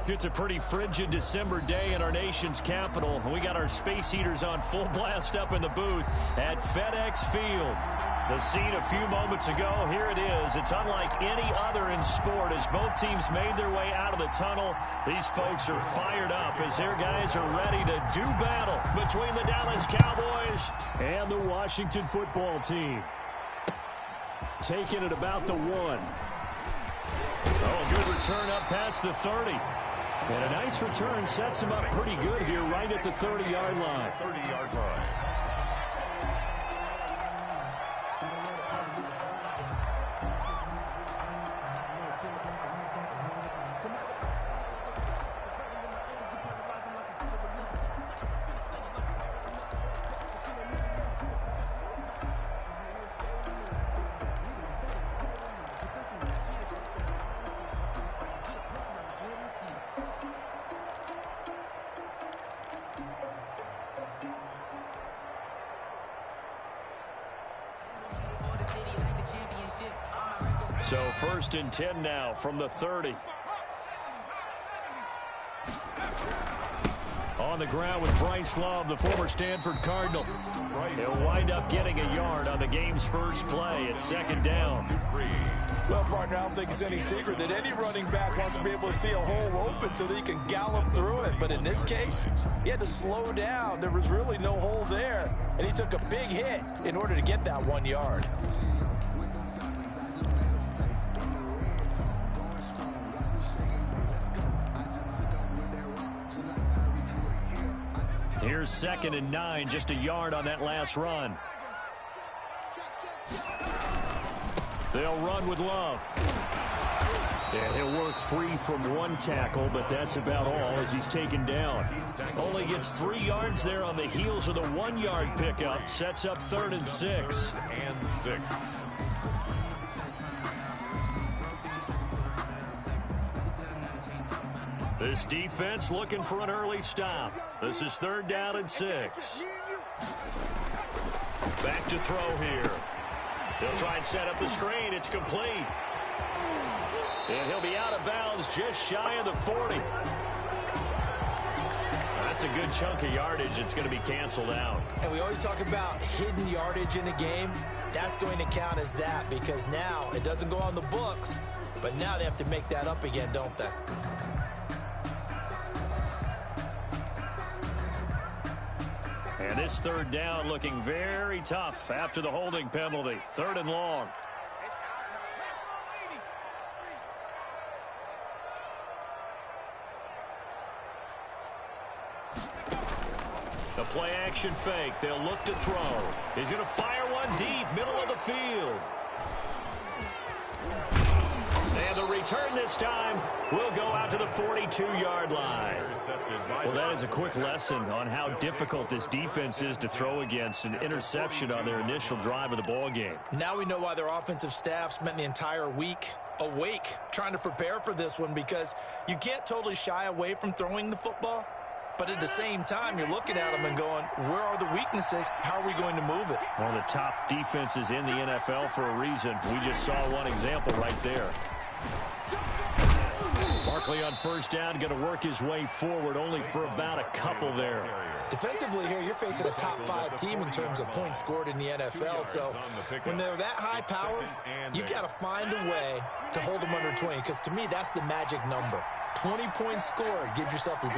It's a pretty frigid December day in our nation's capital. We got our space heaters on full blast up in the booth at FedEx Field. The scene a few moments ago, here it is. It's unlike any other in sport as both teams made their way out of the tunnel. These folks are fired up as their guys are ready to do battle between the Dallas Cowboys and the Washington football team. Taking it about the 1. Oh, a good return up past the 30. And a nice return sets him up pretty good here right at the 30-yard line. 30-yard line. So 1st and 10 now from the 30. On the ground with Bryce Love, the former Stanford Cardinal. He'll wind up getting a yard on the game's first play. It's 2nd down. Well, partner, I don't think it's any secret that any running back wants to be able to see a hole open so that he can gallop through it. But in this case, he had to slow down. There was really no hole there, and he took a big hit in order to get that 1 yard. Here's 2nd and 9, just a yard on that last run. They'll run with Love. And he'll work free from 1 tackle, but that's about all as he's taken down. Only gets 3 yards there on the heels of the 1-yard pickup. Sets up 3rd and 6. And 6. This defense looking for an early stop. This is 3rd down and 6. Back to throw here. He'll try and set up the screen. It's complete. And he'll be out of bounds just shy of the 40. That's a good chunk of yardage. It's going to be canceled out. And we always talk about hidden yardage in a game. That's going to count as that because now it doesn't go on the books, but now they have to make that up again, don't they? And this 3rd down looking very tough after the holding penalty. 3rd and long. The play action fake. They'll look to throw. He's going to fire one deep, middle of the field. And the return this time will go out to the 42-yard line. Well, that is a quick lesson on how difficult this defense is to throw against. An interception on their initial drive of the ball game. Now we know why their offensive staff spent the entire week awake trying to prepare for this one because you can't totally shy away from throwing the football. But at the same time, you're looking at them and going, where are the weaknesses? How are we going to move it? One of the top defenses in the NFL for a reason. We just saw one example right there. Barkley on 1st down, going to work his way forward only for about a couple there. Defensively here, you're facing a top 5 team in terms of points scored in the NFL. So when they're that high powered, you've got to find a way to hold them under 20 because to me, that's the magic number. 20 points scored gives yourself you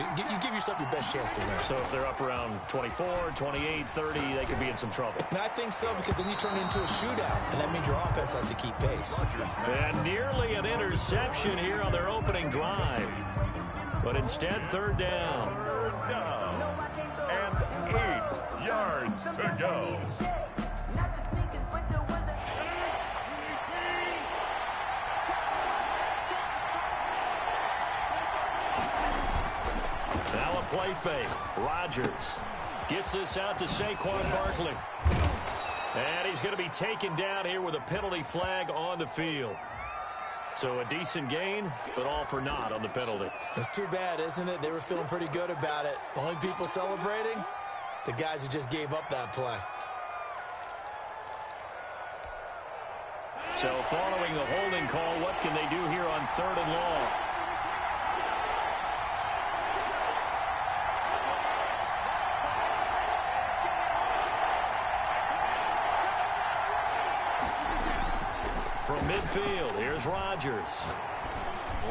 give yourself your best chance to win. So if they're up around 24, 28, 30, they could be in some trouble. And I think so because then you turn it into a shootout, and that means your offense has to keep pace. And nearly an interception here on their opening drive. But instead, 3rd down. 3rd down. And 8 yards to go. Now a play fake. Rodgers gets this out to Saquon Barkley. And he's going to be taken down here with a penalty flag on the field. So a decent gain, but all for naught on the penalty. It's too bad, isn't it? They were feeling pretty good about it. Only people celebrating, the guys who just gave up that play. So following the holding call, what can they do here on 3rd and long? From midfield, here's Rodgers.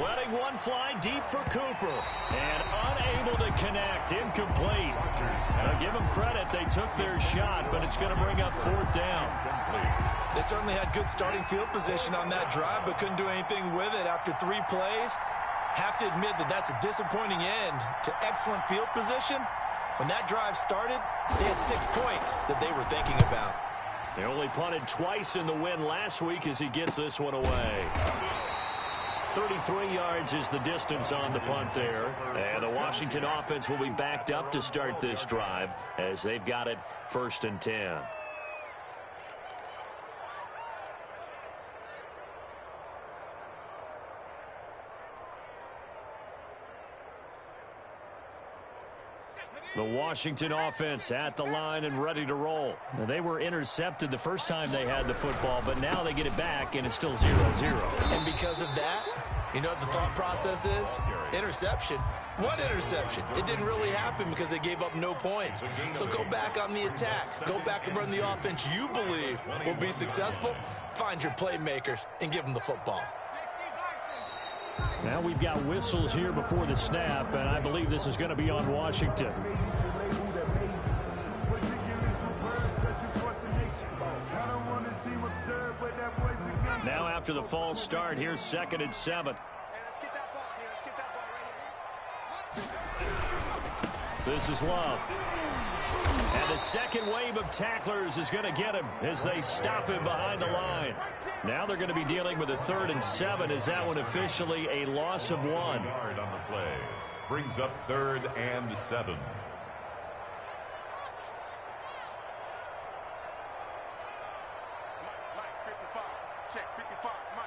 Letting one fly deep for Cooper. And unable to connect. Incomplete. Now give them credit. They took their shot, but it's going to bring up 4th down. They certainly had good starting field position on that drive, but couldn't do anything with it after 3 plays. Have to admit that that's a disappointing end to excellent field position. When that drive started, they had 6 points that they were thinking about. They only punted twice in the win last week as he gets this one away. 33 yards is the distance on the punt there. And the Washington offense will be backed up to start this drive as they've got it 1st and 10. The Washington offense at the line and ready to roll. Now, they were intercepted the first time they had the football, but now they get it back, and it's still 0-0. And because of that, you know what the thought process is? Interception. What interception? It didn't really happen because they gave up no points. So go back on the attack. Go back and run the offense you believe will be successful. Find your playmakers and give them the football. Now we've got whistles here before the snap, and I believe this is going to be on Washington. Now after the false start, here's 2nd and 7. This is Love. And the second wave of tacklers is going to get him as they stop him behind the line. Now they're going to be dealing with a 3rd and 7. Is that one officially a loss of 1? Yard on the play. Brings up 3rd and 7. Mike, 55. Check, 55. Mike.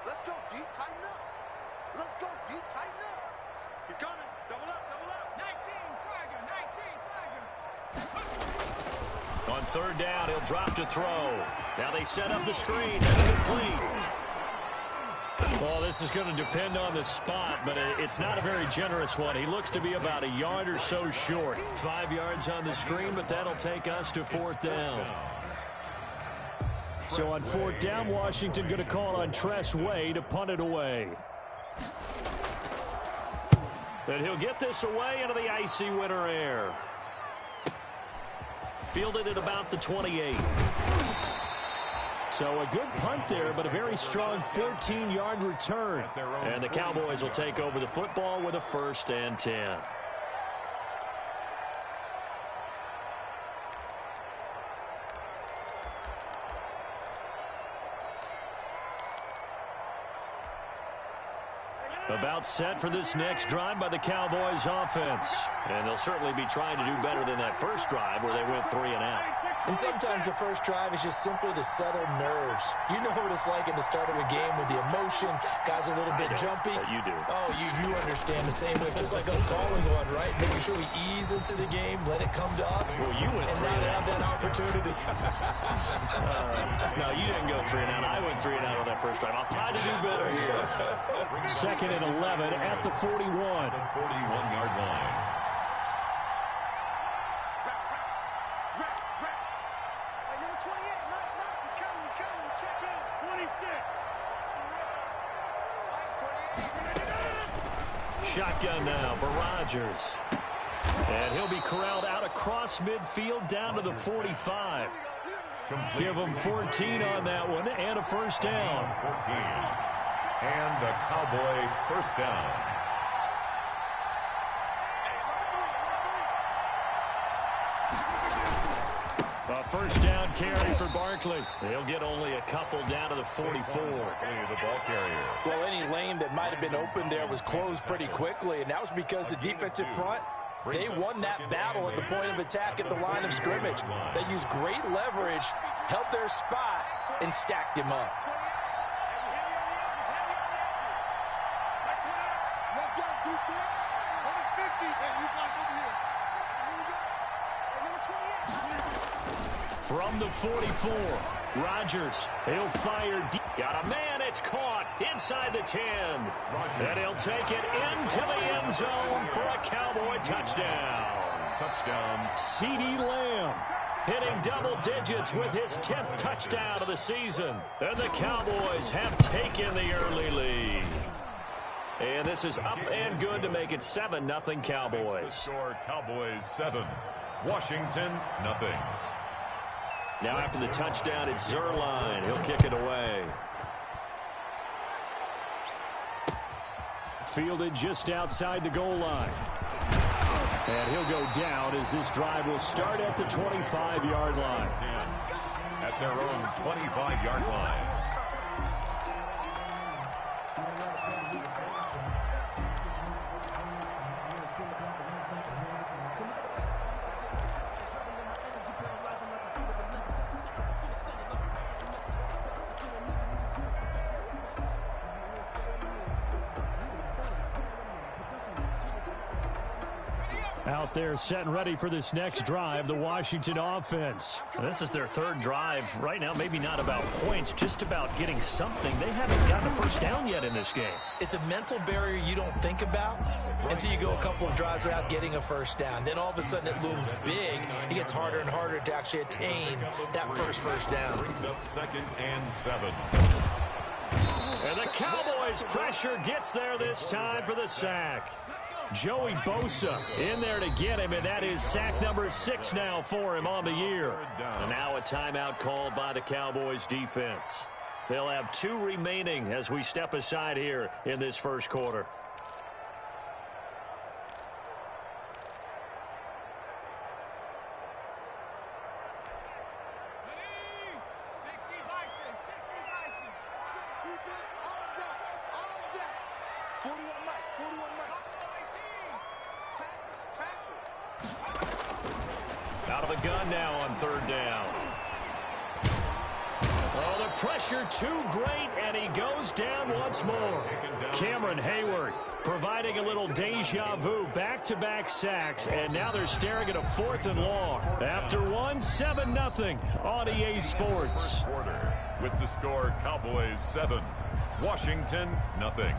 Let's go, D. Tighten up. Let's go, D. Tighten up. He's coming. Double up, double up. 19, Tiger. 19, Tiger. On 3rd down, he'll drop to throw. Now they set up the screen. That's complete. Well, this is going to depend on the spot, but it's not a very generous one. He looks to be about a yard or so short. 5 yards on the screen, but that'll take us to 4th down. So on 4th down, Washington going to call on Tress Way to punt it away. And he'll get this away into the icy winter air. Fielded at about the 28. So a good punt there, but a very strong 14-yard return. And the Cowboys will take over the football with a 1st and 10. About set for this next drive by the Cowboys offense. And they'll certainly be trying to do better than that first drive where they went 3 and out. And sometimes the first drive is just simply to settle nerves. You know what it's like at the start of a game with the emotion. Guys a little bit jumpy. You do. Oh, you understand the same way. Just like us calling one, right? Making sure we ease into the game, let it come to us. Well, you went and 3 now and they out. have that opportunity. No, you didn't go 3 and out. I went 3 and out on that first drive. I'll try to do better here. 2nd and 11 at the 41. 41-yard line. Shotgun now for Rodgers. And he'll be corralled out across midfield down to the 45. Give him 14 on that one and a 1st down. 14. And a Cowboy 1st down. A 1st down carry for Barkley. They'll get only a couple down to the 44. The ball carrier. Well, any lane that might have been open there was closed pretty quickly, and that was because the defensive front, they won that battle at the point of attack at the line of scrimmage. They used great leverage, held their spot, and stacked him up. Let's go, defense. Over 50. Hey, you block over here. Here we go. Hey, number 28. From the 44, Rodgers, he'll fire deep. Got a man, it's caught inside the 10. And he'll take it into the end zone for a Cowboy touchdown. Touchdown. CeeDee Lamb. hitting double digits with his 10th touchdown of the season. And the Cowboys have taken the early lead. And this is up and good to make it 7-0 Cowboys. Score Cowboys 7, Washington 0. Now after the touchdown, it's Zerline. He'll kick it away. Fielded just outside the goal line. And he'll go down as this drive will start at the 25-yard line. At their own 25-yard line. Out there set and ready for this next drive, the Washington offense. This is their third drive. Right now, maybe not about points, just about getting something. They haven't gotten a first down yet in this game. It's a mental barrier you don't think about until you go a couple of drives without getting a first down. Then all of a sudden it looms big. It gets harder and harder to actually attain that first down. Brings up 2nd and 7. And the Cowboys' pressure gets there this time for the sack. Joey Bosa in there to get him, and that is sack number 6 now for him on the year. And now a timeout called by the Cowboys defense. They'll have 2 remaining as we step aside here in this first quarter. Out of the gun now on 3rd down. Oh, the pressure too great, and he goes down once more. Cameron Hayward providing a little deja vu, back-to-back sacks, and now they're staring at a 4th and long. After 7-0 on EA Sports. With the score Cowboys 7, Washington 0.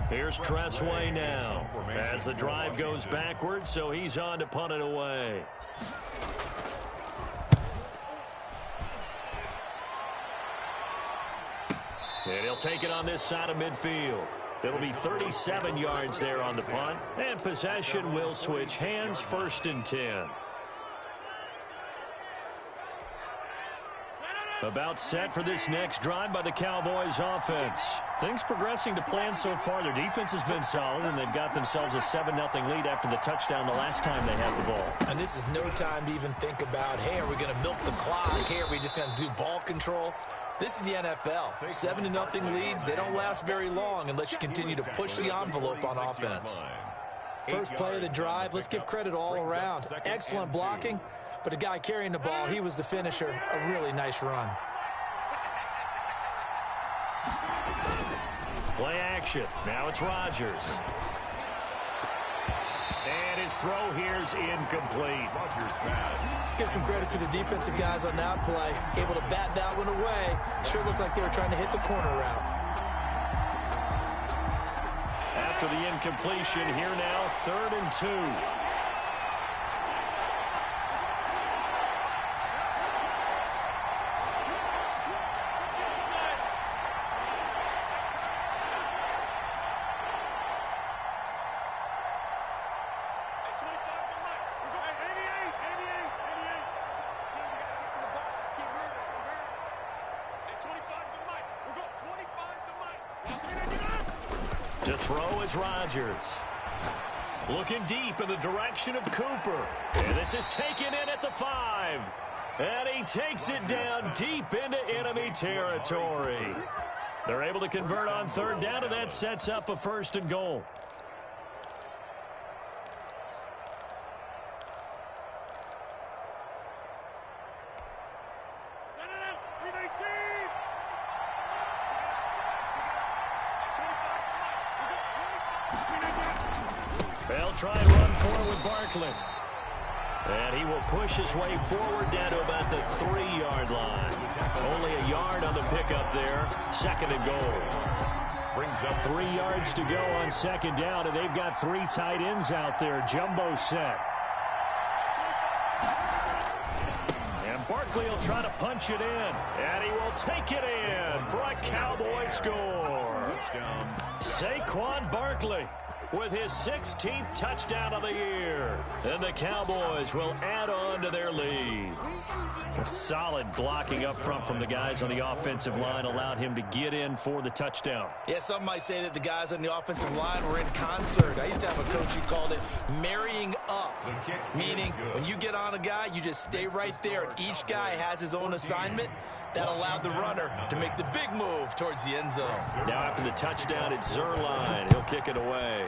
Here's Tressway now as the drive goes backwards, so he's on to punt it away. And he'll take it on this side of midfield. It'll be 37 yards there on the punt, and possession will switch hands, 1st and 10. About set for this next drive by the Cowboys offense. Things progressing to plan so far. Their defense has been solid, and they've got themselves a 7-0 lead after the touchdown the last time they had the ball. And this is no time to even think about, hey, are we going to milk the clock? Hey, are we just going to do ball control? This is the NFL. 7-0 leads, they don't last very long unless you continue to push the envelope on offense. First play of the drive, let's give credit all around. Excellent blocking. But the guy carrying the ball, he was the finisher. A really nice run. Play action. Now it's Rodgers. And his throw here's incomplete. Let's give some credit to the defensive guys on that play. Able to bat that one away. Sure looked like they were trying to hit the corner route. After the incompletion, here now, 3rd and 2. To throw is Rodgers. Looking deep in the direction of Cooper. And this is taken in at the 5. And he takes it down deep into enemy territory. They're able to convert on 3rd down, and that sets up a 1st and goal. They'll try and run forward with Barkley. And he will push his way forward down to about the 3-yard line. Only a yard on the pickup there. 2nd and goal. Brings up 3 yards to go on 2nd down, and they've got 3 tight ends out there. Jumbo set. Likely he'll try to punch it in. And he will take it in for a Cowboy score. Saquon Barkley with his 16th touchdown of the year. And the Cowboys will add on to their lead. A solid blocking up front from the guys on the offensive line allowed him to get in for the touchdown. Yeah, some might say that the guys on the offensive line were in concert. I used to have a coach who called it marrying up, meaning when you get on a guy, you just stay right there, and each guy has his own assignment. That allowed the runner to make the big move towards the end zone. Now after the touchdown, it's Zerline. He'll kick it away.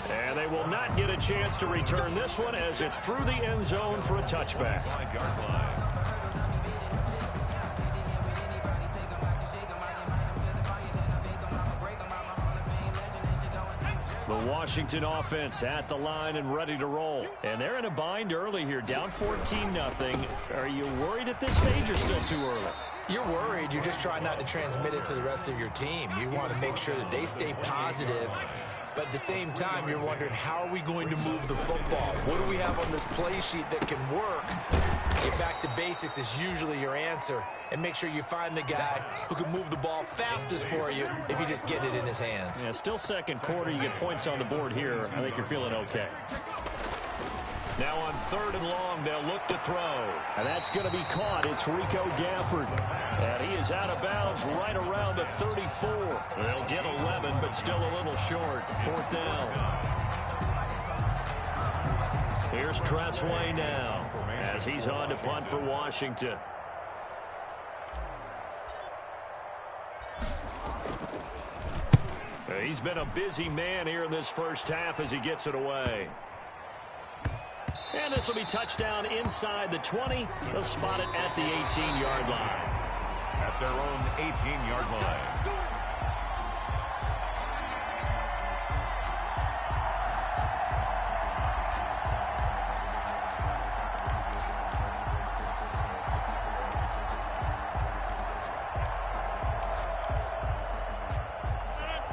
And they will not get a chance to return this one as it's through the end zone for a touchback. The Washington offense at the line and ready to roll. And they're in a bind early here, down 14-0. Are you worried at this stage or still too early? You're worried. You're just trying not to transmit it to the rest of your team. You want to make sure that they stay positive. But at the same time, you're wondering, how are we going to move the football? What do we have on this play sheet that can work? Get back to basics is usually your answer. And make sure you find the guy who can move the ball fastest for you if you just get it in his hands. Yeah, still second quarter. You get points on the board here. I think you're feeling okay. Now on 3rd and long, they'll look to throw. And that's going to be caught. It's Rico Gafford. And he is out of bounds right around the 34. They'll get 11, but still a little short. 4th down. Here's Tressway now as he's on to punt for Washington. He's been a busy man here in this first half as he gets it away. And this will be touchdown inside the 20. They'll spot it at the 18-yard line. At their own 18-yard line.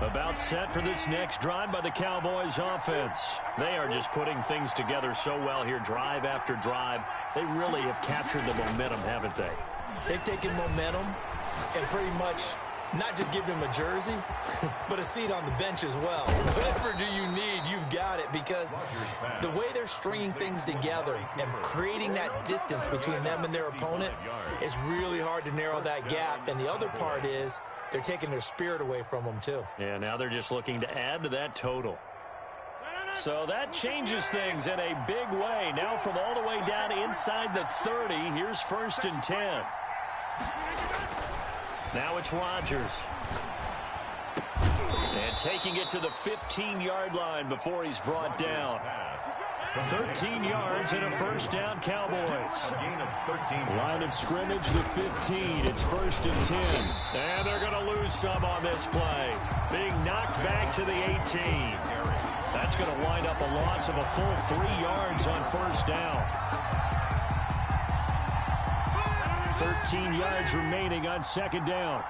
About set for this next drive by the Cowboys offense. They are just putting things together so well here, drive after drive. They really have captured the momentum, haven't they? They've taken momentum and pretty much not just given him a jersey, but a seat on the bench as well. Whatever do you need, you've got it, because the way they're stringing things together and creating that distance between them and their opponent is really hard to narrow that gap. And the other part is they're taking their spirit away from them, too. Yeah, now they're just looking to add to that total. So that changes things in a big way. Now from all the way down inside the 30, here's 1st and 10. Now it's Rodgers. And taking it to the 15-yard line before he's brought down. 13 yards and a 1st down, Cowboys. Line of scrimmage, the 15. It's 1st and 10. And they're going to lose some on this play. Being knocked back to the 18. That's going to wind up a loss of a full 3 yards on 1st down. 13 yards remaining on 2nd down.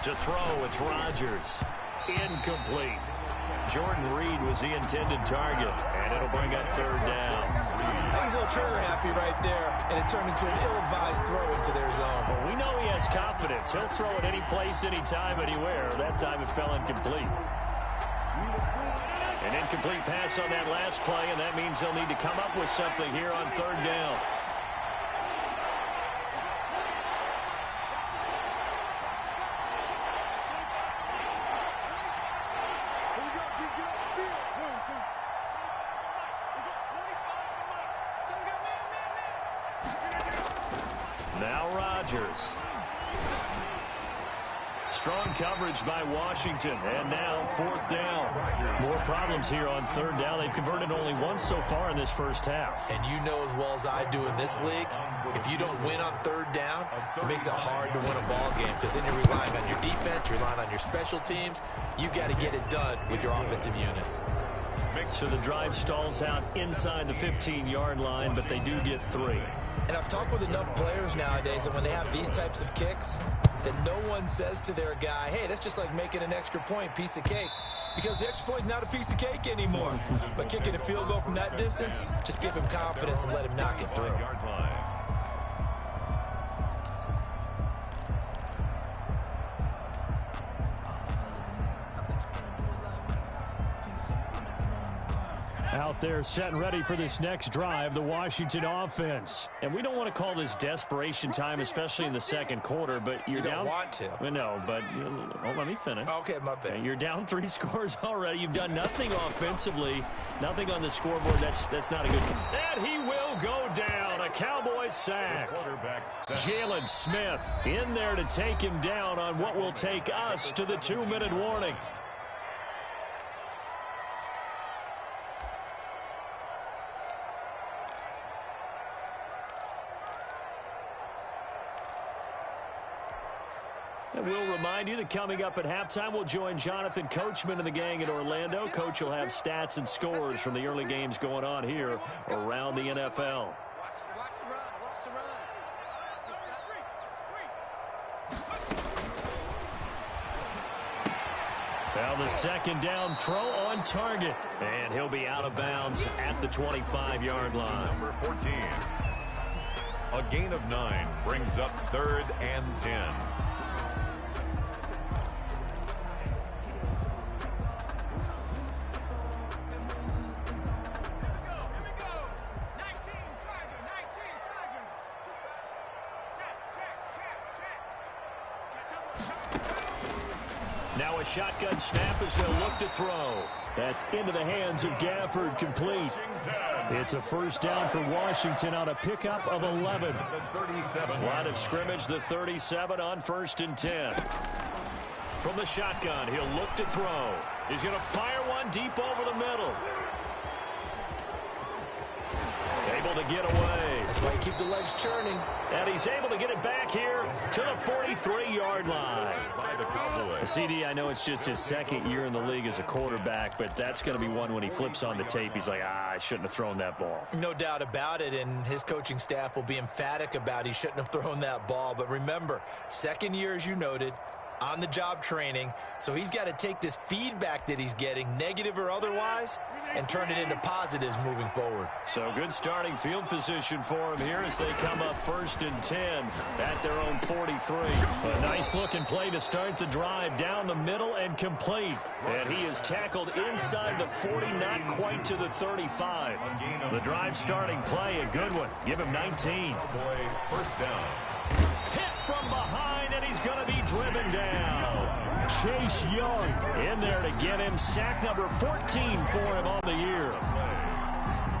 To throw, it's Rodgers. Incomplete. Jordan Reed was the intended target, and it'll bring up 3rd down. He's a little trigger happy right there, and it turned into an ill-advised throw into their zone. Well, we know he has confidence. He'll throw it any place, anytime, anywhere. That time it fell incomplete. An incomplete pass on that last play, and that means they'll need to come up with something here on 3rd down. Now Rodgers. Strong coverage by Washington, and now 4th down. More problems here on 3rd down. They've converted only once so far in this first half. And you know as well as I do in this league, if you don't win on 3rd down, it makes it hard to win a ball game, because then you're relying on your defense, you're relying on your special teams. You've got to get it done with your offensive unit. So the drive stalls out inside the 15-yard line, but they do get 3. And I've talked with enough players nowadays that when they have these types of kicks, that no one says to their guy, hey, that's just like making an extra point, piece of cake. Because the extra point is not a piece of cake anymore. But kicking a field goal from that distance, just give him confidence and let him knock it through. Out there set and ready for this next drive, the Washington offense. And we don't want to call this desperation time, especially in the second quarter, but you're down. You don't want to. No, but let me finish. Okay, my bad. You're down 3 scores already. You've done nothing offensively, nothing on the scoreboard. That's not a good. And he will go down. A Cowboys sack. Jalen Smith in there to take him down on what will take us to the 2-minute warning. And we'll remind you that coming up at halftime, we'll join Jonathan Coachman and the gang in Orlando. Coach will have stats and scores from the early games going on here around the NFL. Well, the second down throw on target. And he'll be out of bounds at the 25-yard line. Number 14. A gain of 9 brings up 3rd and 10. Now a shotgun snap as they'll look to throw. That's into the hands of Gafford, complete. It's a first down for Washington on a pickup of 11. Line of scrimmage, the 37 on 1st and 10. From the shotgun, he'll look to throw. He's going to fire one deep over the middle. Able to get away. That's why you keep the legs churning. And he's able to get it back here to the 43-yard line. CD, I know it's just his second year in the league as a quarterback, but that's going to be one when he flips on the tape. He's like, I shouldn't have thrown that ball. No doubt about it, and his coaching staff will be emphatic about he shouldn't have thrown that ball. But remember, second year, as you noted, on-the-job training, so he's got to take this feedback that he's getting, negative or otherwise, and turn it into positives moving forward. So good starting field position for him here as they come up 1st and 10 at their own 43. A nice-looking play to start the drive down the middle and complete. And he is tackled inside the 40, not quite to the 35. The drive starting play, a good one. Give him 19. First down. Hit from behind, and he's going to be driven down. Chase Young in there to get him. Sack number 14 for him on the year.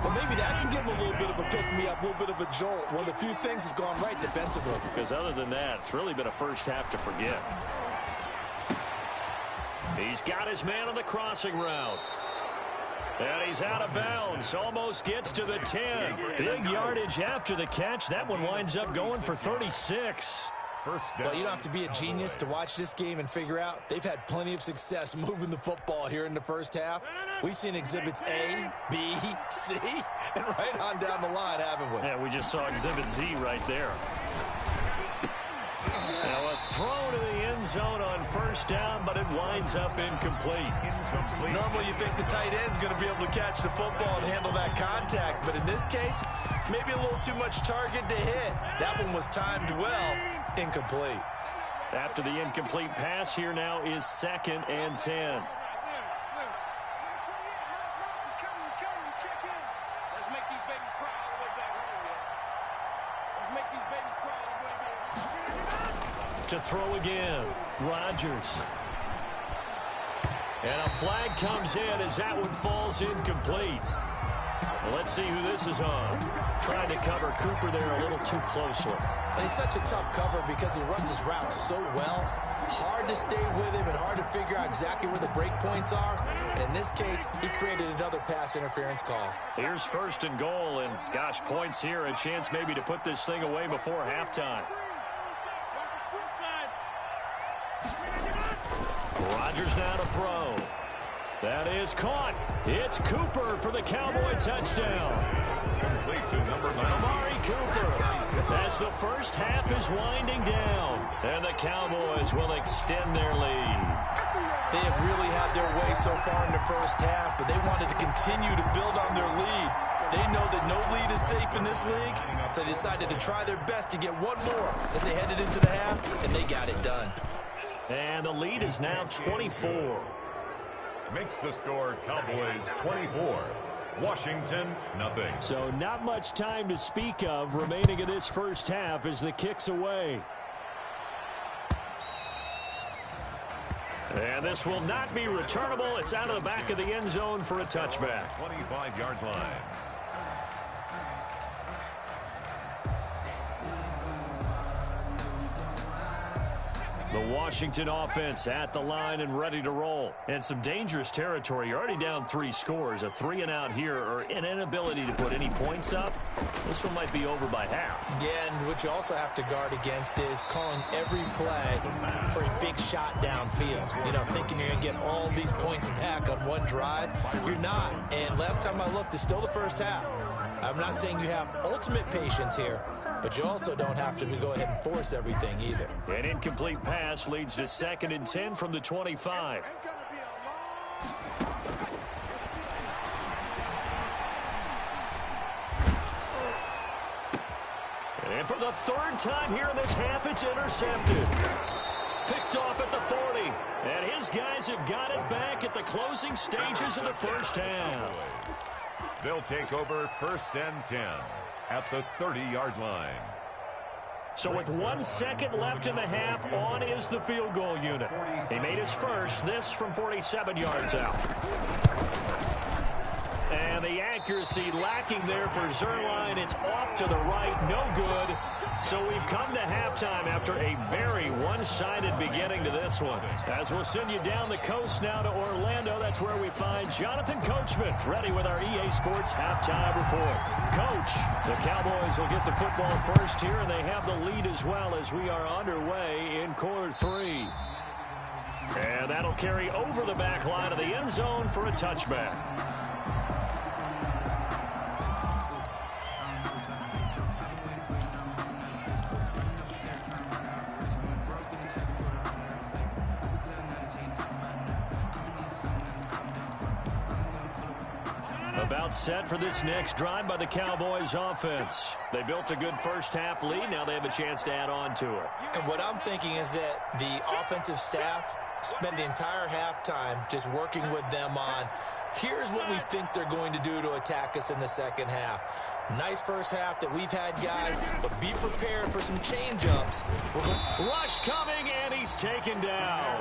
Well, maybe that can give him a little bit of a pick-me-up, a little bit of a jolt. One of the few things has gone right defensively. Because other than that, it's really been a first half to forget. He's got his man on the crossing route. And he's out of bounds. Almost gets to the 10. Big yardage after the catch. That one winds up going for 36. Well, you don't have to be a genius to watch this game and figure out they've had plenty of success moving the football here in the first half. We've seen exhibits A, B, C, and right on down the line, haven't we? Yeah, we just saw exhibit Z right there. Now a throw to the end zone on first down, but it winds up incomplete. Normally you think the tight end's going to be able to catch the football and handle that contact, but in this case, maybe a little too much target to hit. That one was timed well. Incomplete. After the incomplete pass, here now is 2nd and 10. To throw again, Rodgers. And a flag comes in as that one falls incomplete. Well, let's see who this is on. Trying to cover Cooper there a little too closely. And he's such a tough cover because he runs his route so well. Hard to stay with him and hard to figure out exactly where the break points are. And in this case, he created another pass interference call. Here's 1st and goal, and gosh, points here. A chance maybe to put this thing away before halftime. Rodgers now to throw. That is caught. It's Cooper for the Cowboy touchdown. Complete to number 9. Amari Cooper. As the first half is winding down, and the Cowboys will extend their lead. They have really had their way so far in the first half, but they wanted to continue to build on their lead. They know that no lead is safe in this league, so they decided to try their best to get one more as they headed into the half, and they got it done. And the lead is now 24. Makes the score Cowboys 24. Washington, nothing. So not much time to speak of remaining in this first half as the kick's away. And this will not be returnable. It's out of the back of the end zone for a touchback. 25-yard line. The Washington offense at the line and ready to roll. And some dangerous territory. You're already down 3 scores. A 3-and-out here or an inability to put any points up. This one might be over by half. Yeah, and what you also have to guard against is calling every play for a big shot downfield. You know, thinking you're going to get all these points back on one drive. You're not. And last time I looked, it's still the first half. I'm not saying you have ultimate patience here, but you also don't have to go ahead and force everything either. An incomplete pass leads to 2nd and 10 from the 25. And for the 3rd time here in this half, it's intercepted. Picked off at the 40. And his guys have got it back at the closing stages of the first half. They'll take over 1st and 10 at the 30-yard line. So with 1 second left in the half, on is the field goal unit. He made his first, this from 47 yards out. And the accuracy lacking there for Zerline. It's off to the right, no good. So we've come to halftime after a very one-sided beginning to this one. As we'll send you down the coast now to Orlando, that's where we find Jonathan Coachman ready with our EA Sports halftime report. Coach, the Cowboys will get the football first here, and they have the lead as well as we are underway in quarter 3. And that'll carry over the back line of the end zone for a touchback. About set for this next drive by the Cowboys offense. They built a good first half lead. Now they have a chance to add on to it. And what I'm thinking is that the offensive staff spend the entire halftime just working with them on, here's what we think they're going to do to attack us in the second half. Nice first half that we've had, guys, but be prepared for some change-ups. Rush coming, and he's taken down.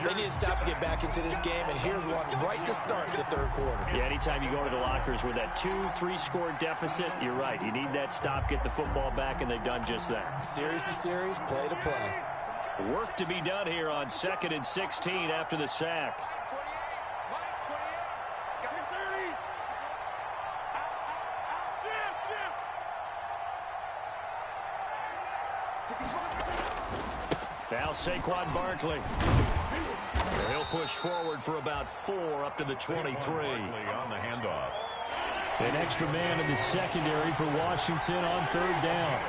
They need to stop to get back into this game, and here's one right to start the 3rd quarter. Yeah, anytime you go to the lockers with that 2-3 score deficit, you're right. You need that stop, get the football back, and they've done just that. Series to series, play to play. Work to be done here on 2nd and 16 after the sack. Now Saquon Barkley. And he'll push forward for about 4 up to the 23. On the handoff. An extra man in the secondary for Washington on 3rd down.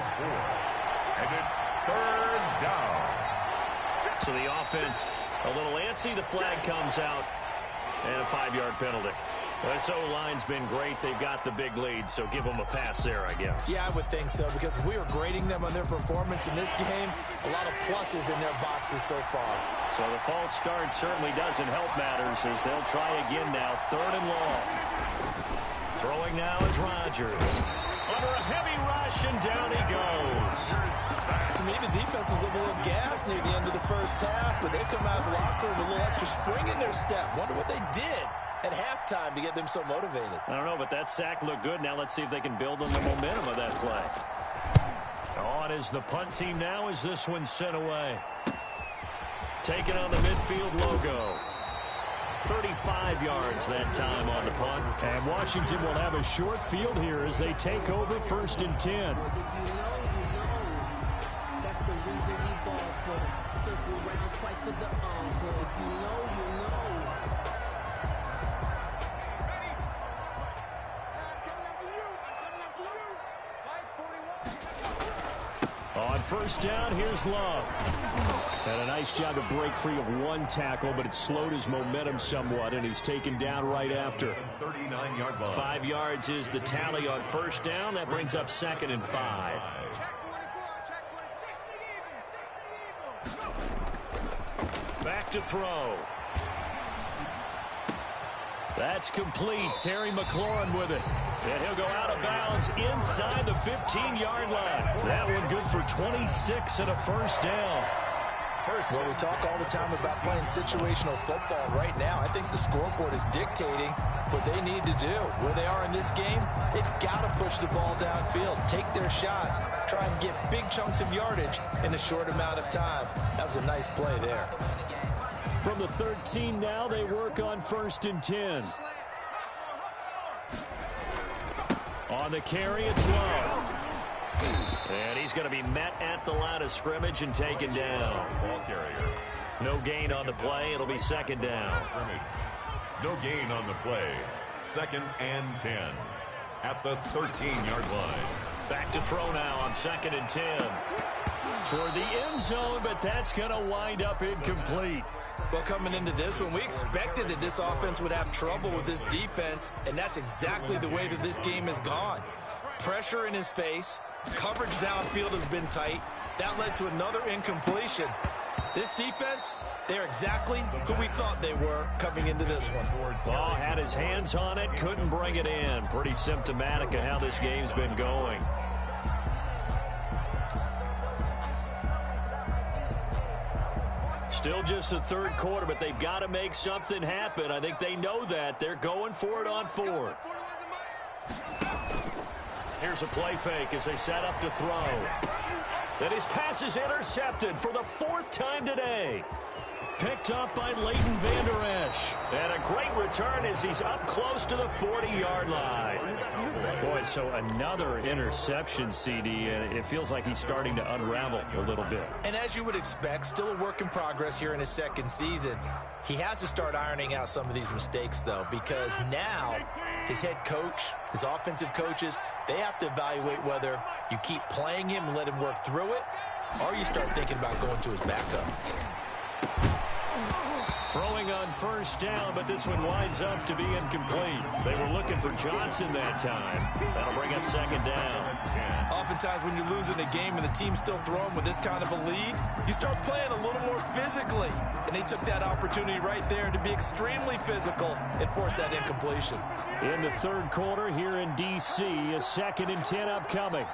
And it's 3rd down. So the offense a little antsy. The flag comes out. And a 5-yard penalty. This O-line's been great. They've got the big lead, so give them a pass there, I guess. Yeah, I would think so, because if we were grading them on their performance in this game, a lot of pluses in their boxes so far. So the false start certainly doesn't help matters as they'll try again now, 3rd and long. Throwing now is Rodgers. Under a heavy rush, and down he goes. To me, the defense was a little gas near the end of the first half, but they come out of the locker room with a little extra spring in their step. Wonder what they did at halftime to get them so motivated. I don't know, but that sack looked good. Now let's see if they can build on the momentum of that play. On is the punt team now as this one's sent away. Taking on the midfield logo. 35 yards that time on the punt. And Washington will have a short field here as they take over 1st and 10. That's the reason we ball for. Circle round twice for the encore. If you know, you know. On first down, here's Love. Had a nice job to break free of one tackle, but it slowed his momentum somewhat, and he's taken down right after. 39-yard line. 5 yards is the tally on first down. That brings up 2nd and 5. Back to throw. That's complete. Terry McLaurin with it. And he'll go out of bounds inside the 15-yard line. That one good for 26 and a first down. Well, we talk all the time about playing situational football. Right now, I think the scoreboard is dictating what they need to do. Where they are in this game, they've got to push the ball downfield, take their shots, try and get big chunks of yardage in a short amount of time. That was a nice play there. From the 13 now, they work on 1st and 10. On the carry, it's Lowe. And he's going to be met at the line of scrimmage and taken down. Ball carrier. No gain on the play. It'll be 2nd down. No gain on the play. 2nd and 10 at the 13-yard line. Back to throw now on 2nd and 10. Toward the end zone, but that's going to wind up incomplete. Well, coming into this one, we expected that this offense would have trouble with this defense, and that's exactly the way that this game has gone. Pressure in his face, coverage downfield has been tight. That led to another incompletion. This defense, they're exactly who we thought they were coming into this one. Ball had his hands on it, couldn't bring it in. Pretty symptomatic of how this game's been going. Still just the 3rd quarter, but they've got to make something happen. I think they know that. They're going for it on 4th. Here's a play fake as they set up to throw. Then his pass is intercepted for the 4th time today. Picked up by Leighton Vander Esch. And a great return as he's up close to the 40-yard line. Boy, so another interception, CD, and it feels like he's starting to unravel a little bit. And as you would expect, still a work in progress here in his 2nd season. He has to start ironing out some of these mistakes, though, because now his head coach, his offensive coaches, they have to evaluate whether you keep playing him and let him work through it, or you start thinking about going to his backup. Throwing on first down, but this one winds up to be incomplete. They were looking for Johnson that time. That'll bring up 2nd down. Oftentimes when you're losing a game and the team's still throwing with this kind of a lead, you start playing a little more physically. And they took that opportunity right there to be extremely physical and force that incompletion. In the 3rd quarter here in D.C., a 2nd and 10 upcoming.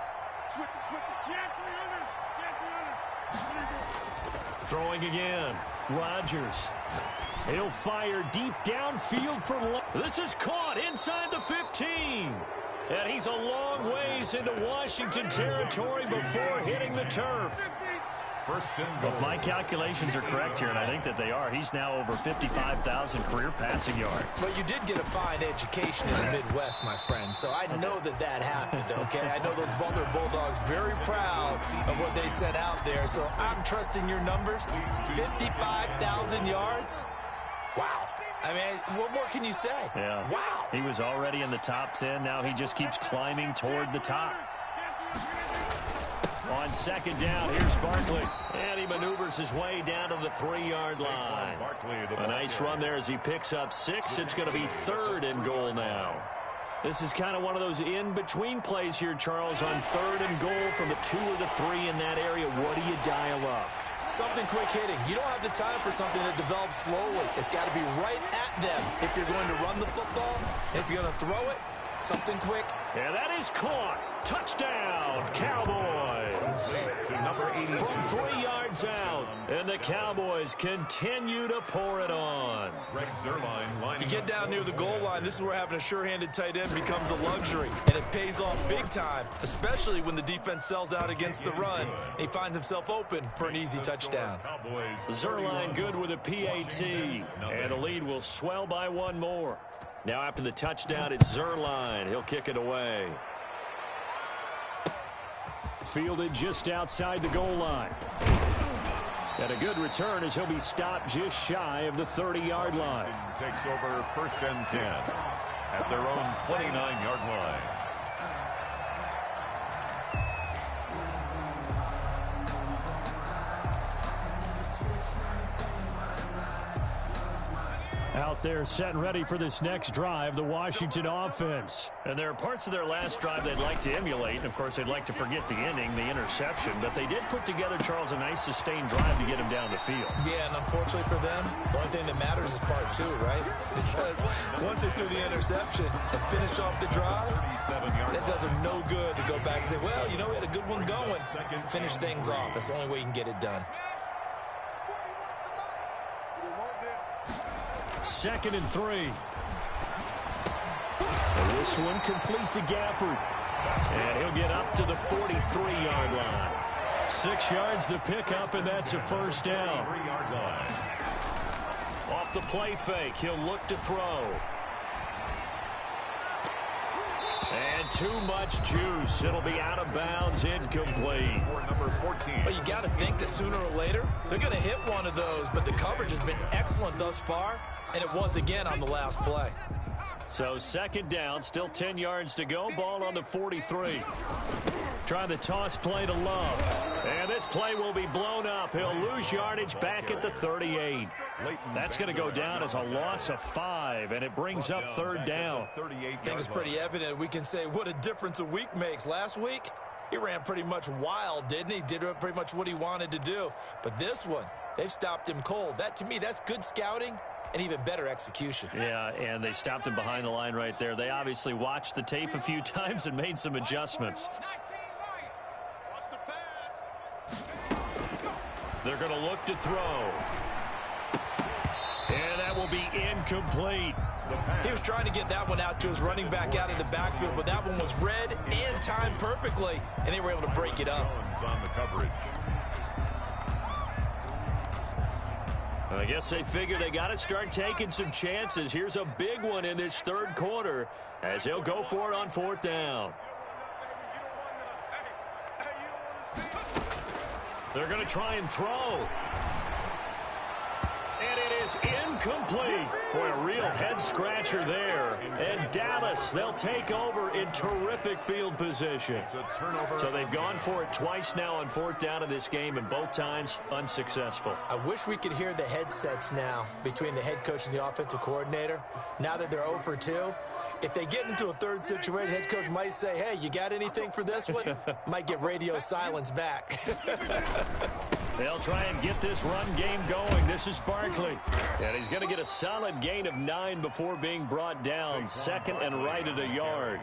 Throwing again. Rodgers. He'll fire deep downfield for this is caught inside the 15. And he's a long ways into Washington territory before hitting the turf. First and goal. Well, if my calculations are correct here, and I think that they are, he's now over 55,000 career passing yards. But you did get a fine education in the Midwest, my friend, so I know that that happened, okay? I know those Butler Bulldogs very proud of what they sent out there, so I'm trusting your numbers. 55,000 yards? Wow. I mean, what more can you say? Yeah. Wow. He was already in the top 10. Now he just keeps climbing toward the top. On 2nd down, here's Barkley. And he maneuvers his way down to the 3-yard line. A nice run there as he picks up 6. It's going to be 3rd and goal now. This is kind of one of those in-between plays here, Charles, on 3rd and goal from the 2 or the 3 in that area. What do you dial up? Something quick hitting. You don't have the time for something that develops slowly. It's got to be right at them if you're going to run the football. If you're going to throw it, something quick. And that is caught. Touchdown, Cowboys. To number 82. From 3 yards out. And the Cowboys continue to pour it on. Greg Zuerlein lining You get up. down near the goal line, this is where having a sure-handed tight end becomes a luxury. And it pays off big time, especially when the defense sells out against the run. And he finds himself open for an easy touchdown. Cowboys. Zuerlein good with a PAT. And the lead will swell by 1 more. Now after the touchdown, it's Zuerlein. He'll kick it away. Fielded just outside the goal line. And a good return as he'll be stopped just shy of the 30-yard line. Takes over 1st and 10 at their own 29-yard line. out. They're set and ready for this next drive, the Washington offense. And there are parts of their last drive they'd like to emulate. And, of course, they'd like to forget the inning, the interception. But they did put together, Charles, a nice sustained drive to get him down the field. Yeah, and unfortunately for them, the only thing that matters is part two, right? Because once they threw the interception and finished off the drive, that does them no good to go back and say, well, you know, we had a good one going. Finish things off. That's the only way you can get it done. 2nd and 3. And this one complete to Gafford. And he'll get up to the 43-yard line. 6 yards the pickup, and that's a first down. Off the play fake, he'll look to throw. And too much juice. It'll be out of bounds, incomplete. Number 14. Well, you got to think that sooner or later, they're going to hit one of those, but the coverage has been excellent thus far, and it was again on the last play. So 2nd down, still 10 yards to go. Ball on the 43. Trying the toss play to Love. And this play will be blown up. He'll lose yardage back at the 38. That's going to go down as a loss of 5, and it brings up 3rd down. I think it's pretty evident. We can say what a difference a week makes. Last week, he ran pretty much wild, didn't he? Did pretty much what he wanted to do. But this one, they've stopped him cold. That, to me, that's good scouting and even better execution. Yeah, and they stopped him behind the line right there. They obviously watched the tape a few times and made some adjustments. They're going to look to throw. And that will be incomplete. He was trying to get that one out to his running back out of the backfield, but that one was read and timed perfectly, and they were able to break it up. On the coverage. I guess they figure they got to start taking some chances. Here's a big one in this 3rd quarter as he'll go for it on 4th down. They're going to try and throw. And it is incomplete. Boy, a real head-scratcher there. And Dallas, they'll take over in terrific field position. So they've gone for it twice now on 4th down in this game, and both times unsuccessful. I wish we could hear the headsets now between the head coach and the offensive coordinator. Now that they're 0 for 2, if they get into a 3rd situation, head coach might say, hey, you got anything for this one? Might get radio silence back. They'll try and get this run game going. This is Barkley. And he's going to get a solid gain of 9 before being brought down. 2nd and right at a yard.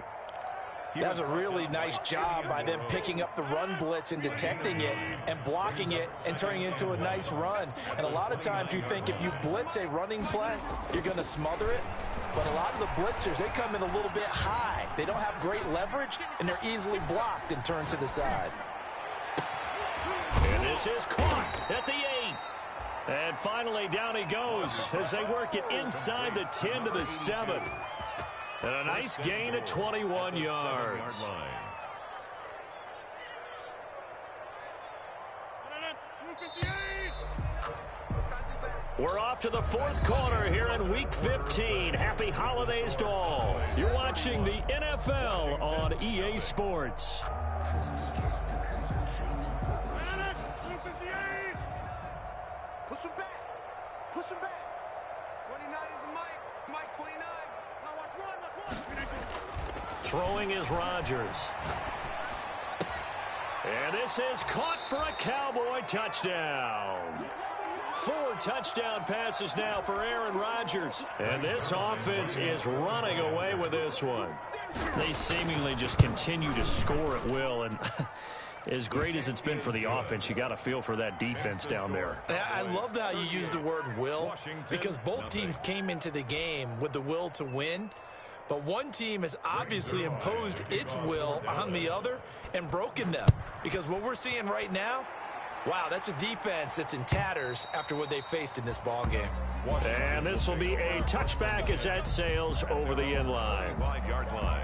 That was a really nice job by them picking up the run blitz and detecting it and blocking it and turning it into a nice run. And a lot of times you think if you blitz a running play, you're going to smother it. But a lot of the blitzers, they come in a little bit high. They don't have great leverage, and they're easily blocked and turned to the side. And this is caught at the 8. And finally, down he goes as they work it inside the 10 to the 7. And a nice gain of 21 yards. We're off to the 4th quarter here in Week 15. Happy holidays to all. You're watching the NFL on EA Sports. Push him back. Push him back. 29 is the Mike. Mike 29. Now watch run. Throwing is Rodgers. And this is caught for a Cowboy touchdown. 4 touchdown passes now for Aaron Rodgers. And this offense is running away with this one. They seemingly just continue to score at will. And as great as it's been for the offense, you got to feel for that defense down there. I love how you use the word will, because both teams came into the game with the will to win. But one team has obviously imposed its will on the other and broken them. Because what we're seeing right now, wow, that's a defense that's in tatters after what they faced in this ball game. And this will be a touchback as that sails over the end line. 5-yard line.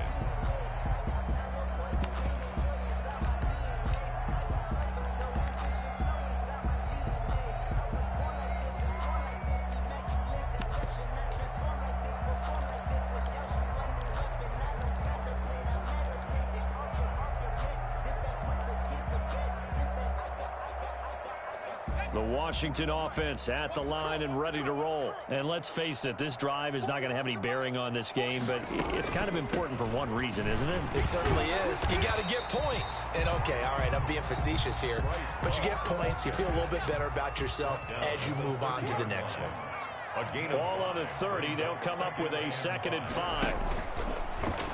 The Washington offense at the line and ready to roll. And let's face it, this drive is not going to have any bearing on this game, but it's kind of important for one reason, isn't it? It certainly is. You got to get points. And, okay, all right, I'm being facetious here. But you get points, you feel a little bit better about yourself as you move on to the next one. Ball on the 30. They'll come up with a 2nd and 5.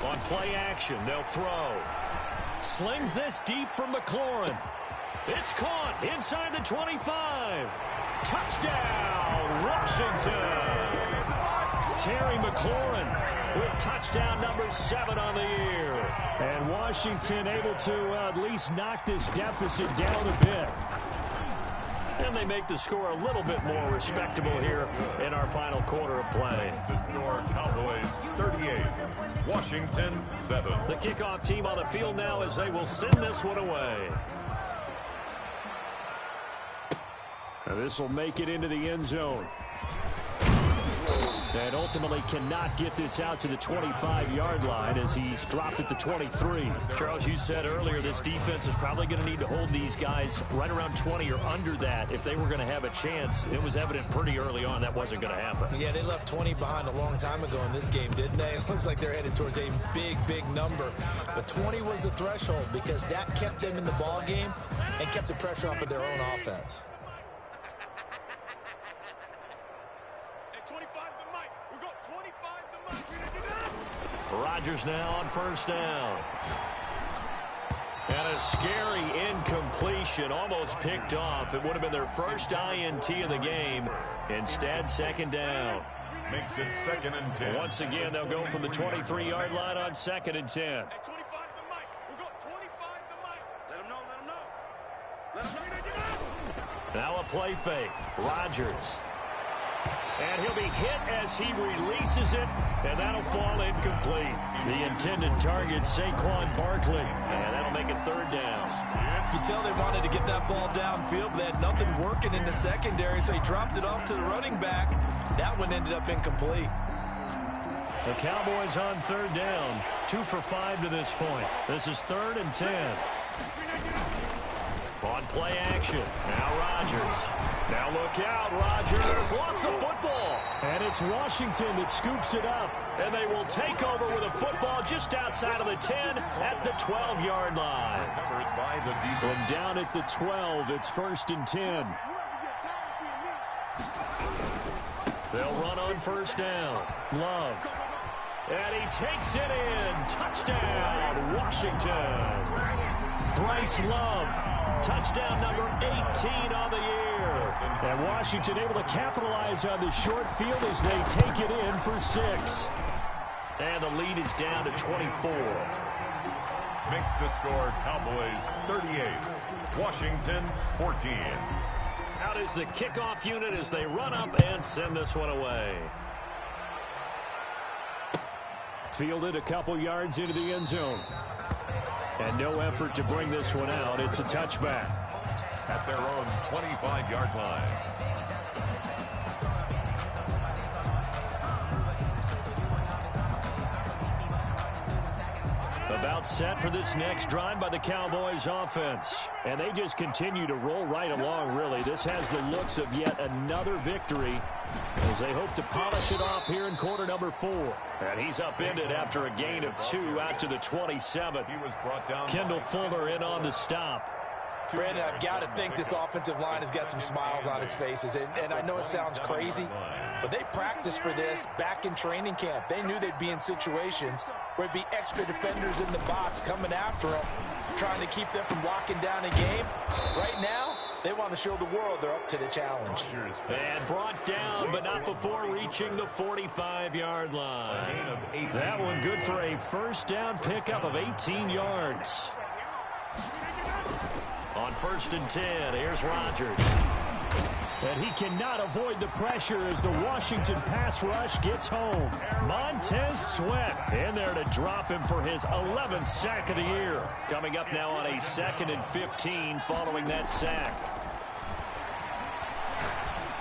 On play action, they'll throw. Slings this deep from McLaurin. It's caught inside the 25. Touchdown, Washington. Terry McLaurin with touchdown number 7 on the year. And Washington able to at least knock this deficit down a bit. And they make the score a little bit more respectable here in our final quarter of play. The score, Cowboys 38, Washington 7. The kickoff team on the field now as they will send this one away. This will make it into the end zone. And ultimately cannot get this out to the 25-yard line as he's dropped at the 23. Charles, you said earlier this defense is probably going to need to hold these guys right around 20 or under that if they were going to have a chance. It was evident pretty early on that wasn't going to happen. Yeah, they left 20 behind a long time ago in this game, didn't they? It looks like they're headed towards a big, big number. But 20 was the threshold because that kept them in the ball game and kept the pressure off of their own offense. Rodgers now on 1st down. And a scary incompletion, almost picked off. It would have been their first INT of the game. Instead, 2nd down. Makes it 2nd and 10. Once again, they'll go from the 23-yard line on 2nd and 10. Now a play fake. Rodgers. And he'll be hit as he releases it, and that'll fall incomplete. The intended target, Saquon Barkley, and that'll make it 3rd down. You tell they wanted to get that ball downfield, but they had nothing working in the secondary, so he dropped it off to the running back. That one ended up incomplete. The Cowboys on 3rd down, 2 for 5 to this point. This is 3rd and 10. On play action, now Rodgers. Now look out, Rodgers lost the football. And it's Washington that scoops it up. And they will take over with a football just outside of the 10 at the 12-yard line. From down at the 12, it's 1st and 10. They'll run on 1st down. Love. And he takes it in. Touchdown, Washington. Bryce Love. Touchdown number 18 on the year. And Washington able to capitalize on the short field as they take it in for 6. And the lead is down to 24. Makes the score Cowboys 38, Washington 14. Out is the kickoff unit as they run up and send this one away. Fielded a couple yards into the end zone. And no effort to bring this one out. It's a touchback. At their own 25-yard line. About set for this next drive by the Cowboys offense. And they just continue to roll right along, really. This has the looks of yet another victory as they hope to polish it off here in quarter number 4. And he's upended after a gain of 2 out to the 27. He was brought down. Kendall Fuller in on the stop. Brandon, I've got to think this offensive line has got some smiles on its faces. And I know it sounds crazy, but they practiced for this back in training camp. They knew they'd be in situations where there'd be extra defenders in the box coming after them, trying to keep them from locking down a game. Right now, they want to show the world they're up to the challenge. And brought down, but not before reaching the 45-yard line. That one good for a 1st down pickup of 18 yards. On 1st and 10, here's Rodgers. And he cannot avoid the pressure as the Washington pass rush gets home. Montez Sweat in there to drop him for his 11th sack of the year. Coming up now on a 2nd and 15 following that sack.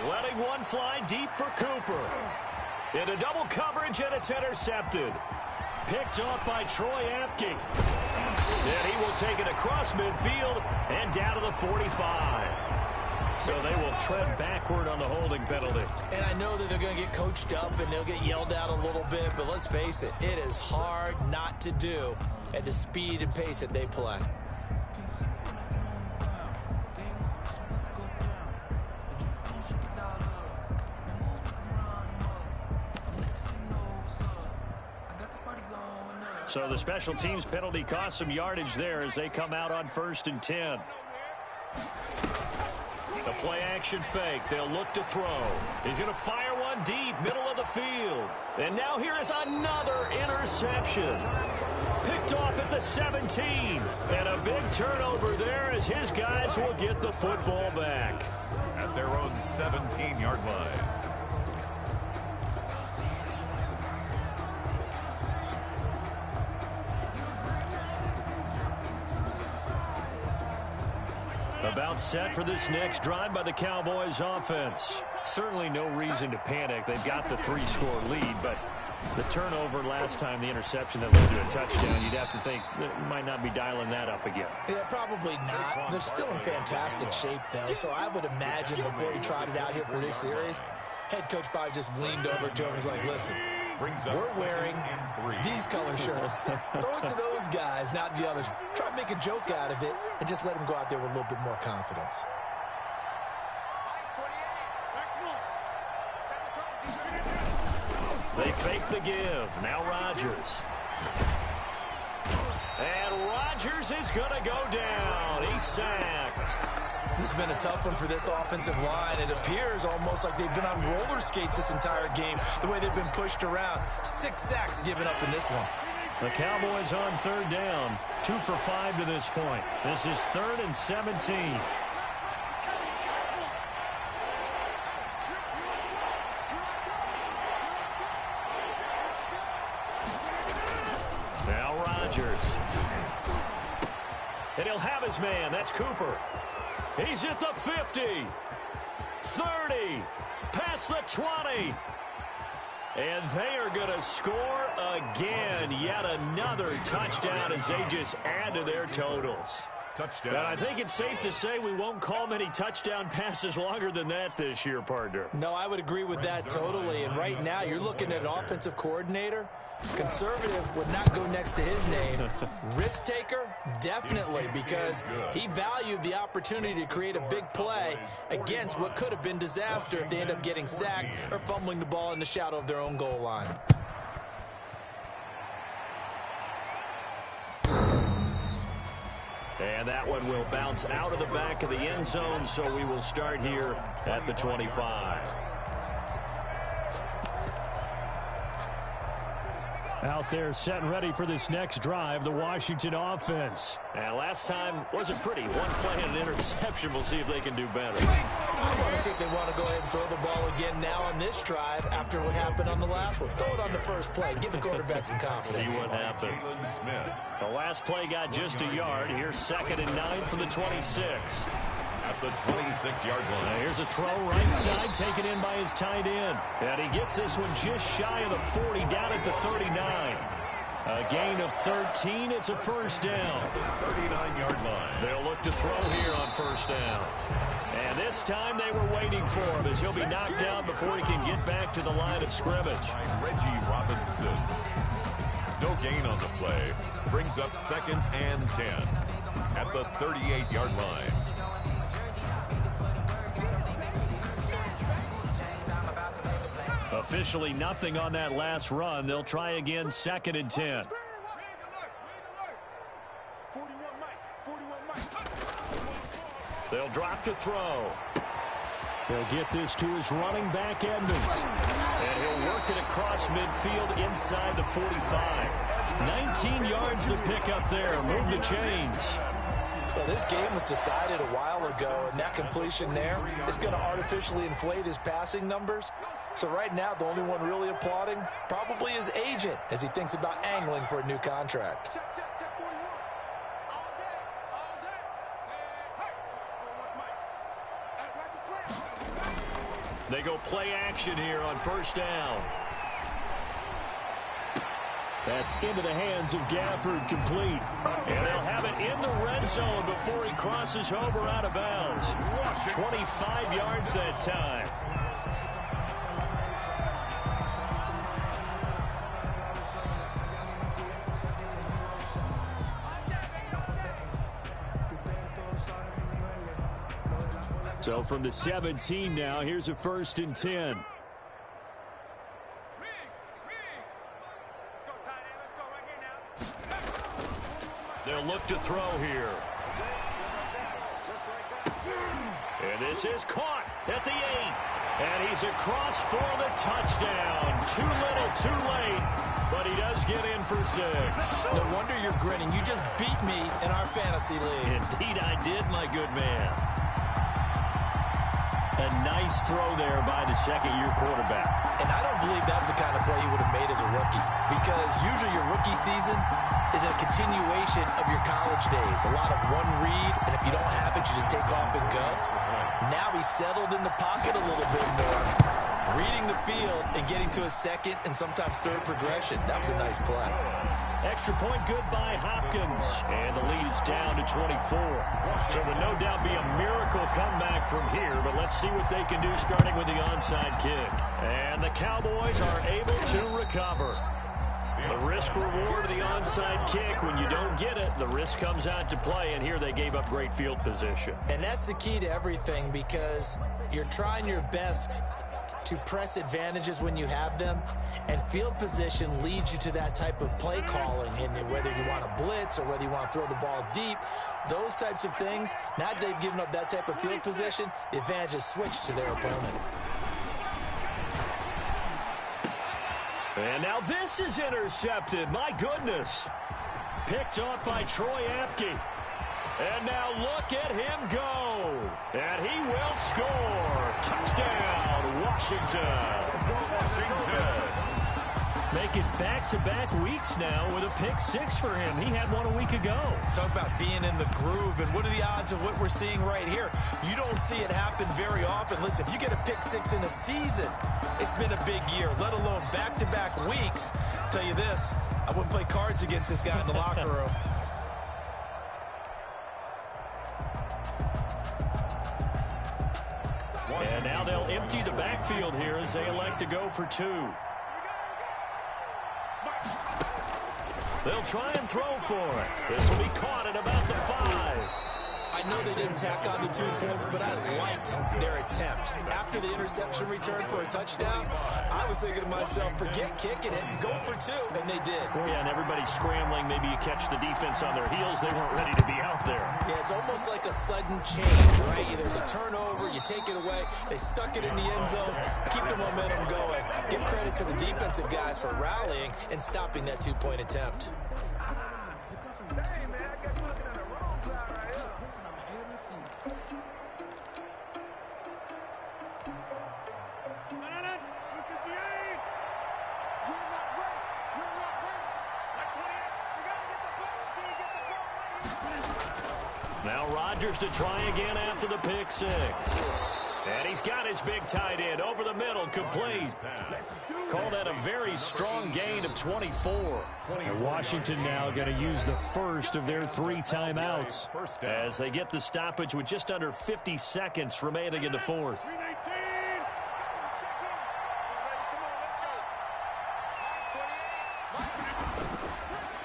Letting one fly deep for Cooper. Into double coverage, and it's intercepted. Picked off by Troy Apke. And he will take it across midfield and down to the 45. So they will tread backward on the holding penalty. And I know that they're going to get coached up and they'll get yelled at a little bit, but let's face it, it is hard not to do at the speed and pace that they play. So the special teams penalty cost some yardage there as they come out on 1st and 10. The play action fake. They'll look to throw. He's going to fire one deep, middle of the field. And now here is another interception. Picked off at the 17. And a big turnover there as his guys will get the football back. At their own 17-yard line. About set for this next drive by the Cowboys offense. Certainly no reason to panic. They've got the 3-score lead, but the turnover last time, the interception that led to a touchdown, you'd have to think that might not be dialing that up again. Yeah, probably not. They're still in fantastic shape, though, so I would imagine before he tried it out here for this series, head coach probably just leaned over to him and was like, listen, we're wearing these color shirts. Throw it to those guys, not the others. Try to make a joke out of it and just let them go out there with a little bit more confidence. They fake the give. Now Rodgers. And Rodgers is going to go down. He's sacked. This has been a tough one for this offensive line. It appears almost like they've been on roller skates this entire game, the way they've been pushed around. 6 sacks given up in this one. The Cowboys on 3rd down. 2 for 5 to this point. This is 3rd and 17. Now Rodgers. And he'll have his man. That's Cooper. He's at the 50, 30, past the 20. And they are going to score again. Yet another touchdown as they just add to their totals. Touchdown. And I think it's safe to say we won't call many touchdown passes longer than that this year, partner. No, I would agree with that totally. And right now you're looking at an offensive coordinator. Conservative would not go next to his name. Risk taker, definitely, because he valued the opportunity to create a big play against what could have been disaster if they end up getting sacked or fumbling the ball in the shadow of their own goal line. And that one will bounce out of the back of the end zone, so we will start here at the 25. Out there set and ready for this next drive, the Washington offense. And last time wasn't pretty. One play and an interception. We'll see if they can do better. I want to see if they want to go ahead and throw the ball again now on this drive after what happened on the last one. Throw it on the first play. Give the quarterback some confidence. See what happens. The last play got just a yard. Here's 2nd and 9 from the 26. At the 26-yard line. Now here's a throw right side, taken in by his tight end. And he gets this one just shy of the 40, down at the 39. A gain of 13. It's a first down. 39-yard line. They'll look to throw here on first down. And this time they were waiting for him as he'll be knocked out before he can get back to the line of scrimmage. Reggie Robinson. No gain on the play. Brings up 2nd and 10. At the 38-yard line. Officially nothing on that last run. They'll try again 2nd and 10. 41 Mike. They'll drop to throw. They'll get this to his running back, Edmonds. And he'll work it across midfield inside the 45. 19 yards to pick up there. Move the chains. Well, this game was decided a while ago, and that completion there is going to artificially inflate his passing numbers. So right now, the only one really applauding probably his agent as he thinks about angling for a new contract. Check 41. All day. Hey, 41 Mike. They go play action here on first down. That's into the hands of Gafford, complete. And they'll have it in the red zone before he crosses over out of bounds. 25 yards that time. So from the 17 now, here's a 1st and 10. They'll look to throw here. And this is caught at the 8. And he's across for the touchdown. Too little, too late. But he does get in for 6. No wonder you're grinning. You just beat me in our fantasy league. Indeed I did, my good man. A nice throw there by the second-year quarterback. And I don't believe that was the kind of play he would have made as a rookie. Because usually your rookie season is a continuation of your college days. A lot of one read, and if you don't have it, you just take off and go. Now he's settled in the pocket a little bit more, reading the field and getting to a second and sometimes third progression. That was a nice play. Extra point good by Hopkins. And the lead is down to 24. So would no doubt be a miracle comeback from here, but let's see what they can do starting with the onside kick. And the Cowboys are able to recover. The risk-reward of the onside kick, when you don't get it, the risk comes out to play, and here they gave up great field position. And that's the key to everything, because you're trying your best to press advantages when you have them, and field position leads you to that type of play calling. And whether you want to blitz or whether you want to throw the ball deep, those types of things, now that they've given up that type of field position, the advantage is switched to their opponent. And now this is intercepted. My goodness. Picked off by Troy Apke. And now look at him go. And he will score. Touchdown, Washington. Making back-to-back weeks now with a pick 6 for him. He had one a week ago. Talk about being in the groove, and what are the odds of what we're seeing right here? You don't see it happen very often. Listen, if you get a pick 6 in a season, it's been a big year, let alone back-to-back weeks. Tell you this, I wouldn't play cards against this guy in the locker room. And now they'll empty the backfield here as they elect to go for 2. They'll try and throw for it. This will be caught at about the 5. I know they didn't tack on the 2 points, but I liked their attempt. After the interception return for a touchdown, I was thinking to myself, forget kicking it, go for 2, and they did. Yeah, and everybody's scrambling. Maybe you catch the defense on their heels. They weren't ready to be out there. Yeah, it's almost like a sudden change, right? There's a turnover, you take it away, they stuck it in the end zone, keep the momentum going. Give credit to the defensive guys for rallying and stopping that 2-point attempt. Now Rodgers to try again after the pick 6. And he's got his big tight end over the middle, complete. Call that a very strong gain of 24. And Washington now going to use the first of their 3 timeouts as they get the stoppage with just under 50 seconds remaining in the 4th.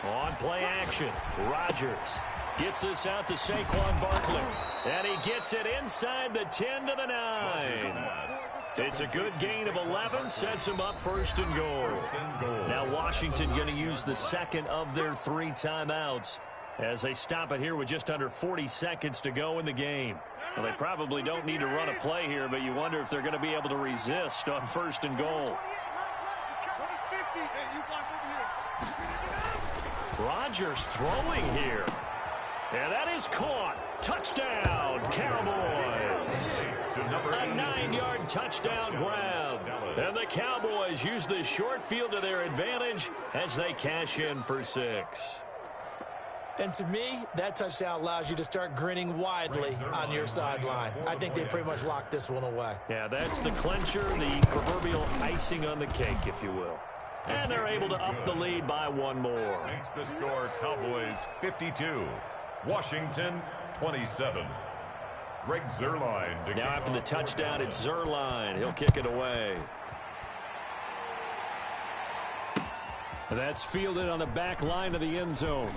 On play action, Rodgers gets this out to Saquon Barkley. And he gets it inside the 10 to the 9. It's a good gain of 11, sets him up 1st and goal. Now Washington going to use the second of their 3 timeouts as they stop it here with just under 40 seconds to go in the game. Well, they probably don't need to run a play here, but you wonder if they're going to be able to resist on 1st and goal. Rodgers throwing here. And that is caught. Touchdown, Cowboys. A 9-yard touchdown grab. And the Cowboys use the short field to their advantage as they cash in for 6. And to me, that touchdown allows you to start grinning widely on your sideline. I think they pretty much locked this one away. Yeah, that's the clincher, the proverbial icing on the cake, if you will. And they're able to up the lead by one more. Makes the score Cowboys 52, Washington 27. Greg Zuerlein. Now after the touchdown, it's Zuerlein. He'll kick it away. That's fielded on the back line of the end zone.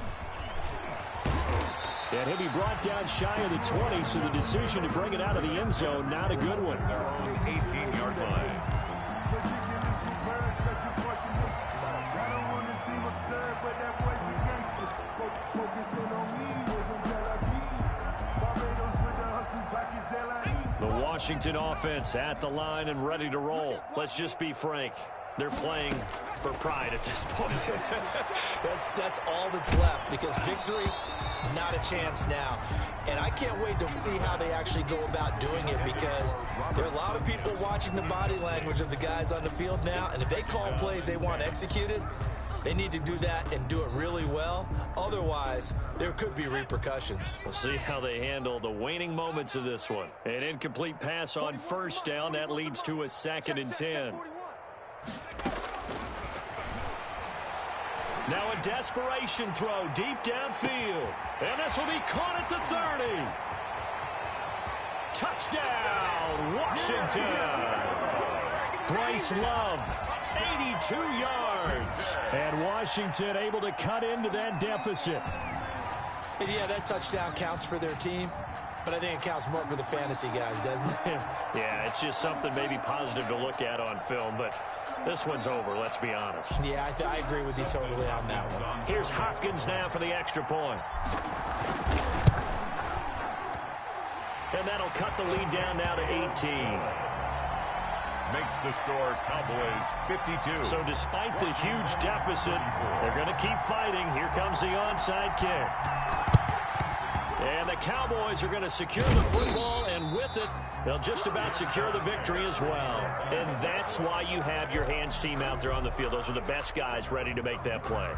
And he'll be brought down shy of the 20, so the decision to bring it out of the end zone, not a good one. Their own 18-yard line. The Washington offense at the line and ready to roll. Let's just be frank. They're playing for pride at this point. That's all that's left, because victory, not a chance now. And I can't wait to see how they actually go about doing it, because there are a lot of people watching the body language of the guys on the field now, and if they call plays they want executed, they need to do that and do it really well. Otherwise, there could be repercussions. We'll see how they handle the waning moments of this one. An incomplete pass on first down. That leads to a 2nd and 10. Now a desperation throw deep downfield. And this will be caught at the 30. Touchdown, Washington. Bryce Love, 82 yards. And Washington able to cut into that deficit. And yeah, that touchdown counts for their team, but I think it counts more for the fantasy guys, doesn't it? Yeah, it's just something maybe positive to look at on film, but this one's over, let's be honest. Yeah, I agree with you totally on that one. Here's Hopkins now for the extra point. And that'll cut the lead down now to 18. Makes the score Cowboys 52. So despite the huge deficit, they're going to keep fighting. Here comes the onside kick. And the Cowboys are going to secure the football, and with it, they'll just about secure the victory as well. And that's why you have your hands team out there on the field. Those are the best guys ready to make that play.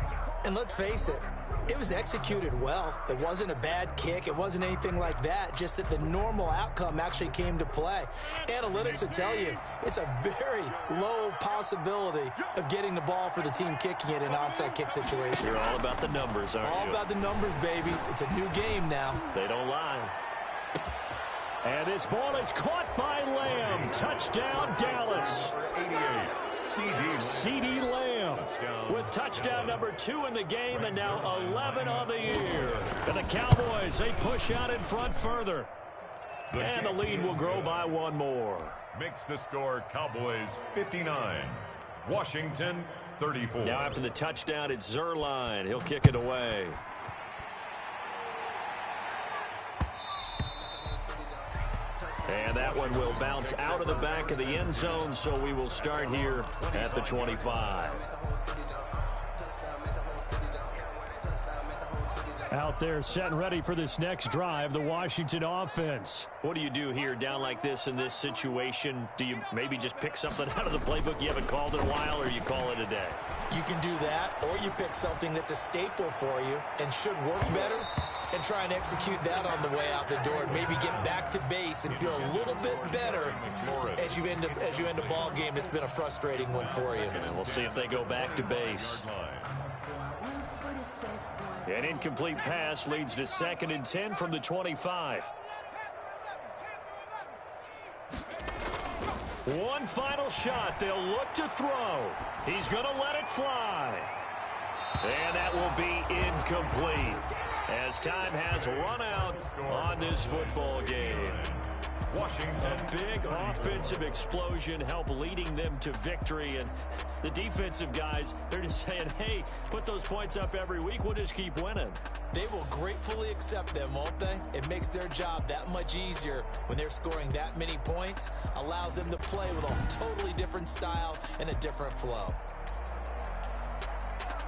And let's face it, it was executed well. It wasn't a bad kick. It wasn't anything like that. Just that the normal outcome actually came to play. Analytics will tell you it's a very low possibility of getting the ball for the team kicking it in an onside kick situation. You're all about the numbers, aren't you? All about the numbers, baby. It's a new game now. They don't lie. And this ball is caught by Lamb. Touchdown, Dallas. 88. CeeDee Lamb with touchdown number 2 in the game, and now 11 on the year. And the Cowboys, they push out in front further. And the lead will grow by one more. Makes the score Cowboys 59, Washington 34. Now after the touchdown, it's Zuerlein. He'll kick it away. And that one will bounce out of the back of the end zone, so we will start here at the 25. Out there set and ready for this next drive, the Washington offense. What do you do here down like this in this situation? Do you maybe just pick something out of the playbook you haven't called in a while, or you call it a day? You can do that, or you pick something that's a staple for you and should work better, and try and execute that on the way out the door, and maybe get back to base and feel a little bit better as you end a ball game that's been a frustrating one for you. And we'll see if they go back to base. An incomplete pass leads to 2nd and 10 from the 25. One final shot. They'll look to throw. He's going to let it fly. And that will be incomplete, as time has run out on this football game. Washington, a big offensive explosion helped leading them to victory, and the defensive guys, they're just saying, hey, put those points up every week, we'll just keep winning. They will gratefully accept them, won't they? It makes their job that much easier when they're scoring that many points, allows them to play with a totally different style and a different flow.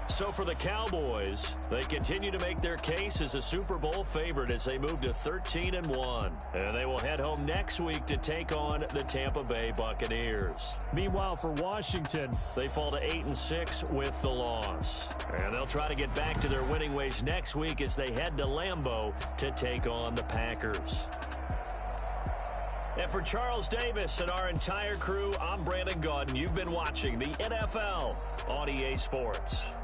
So for the Cowboys, they continue to make their case as a Super Bowl favorite as they move to 13-1. And they will head home next week to take on the Tampa Bay Buccaneers. Meanwhile, for Washington, they fall to 8-6 with the loss. And they'll try to get back to their winning ways next week as they head to Lambeau to take on the Packers. And for Charles Davis and our entire crew, I'm Brandon Gaudin. You've been watching the NFL on EA Sports.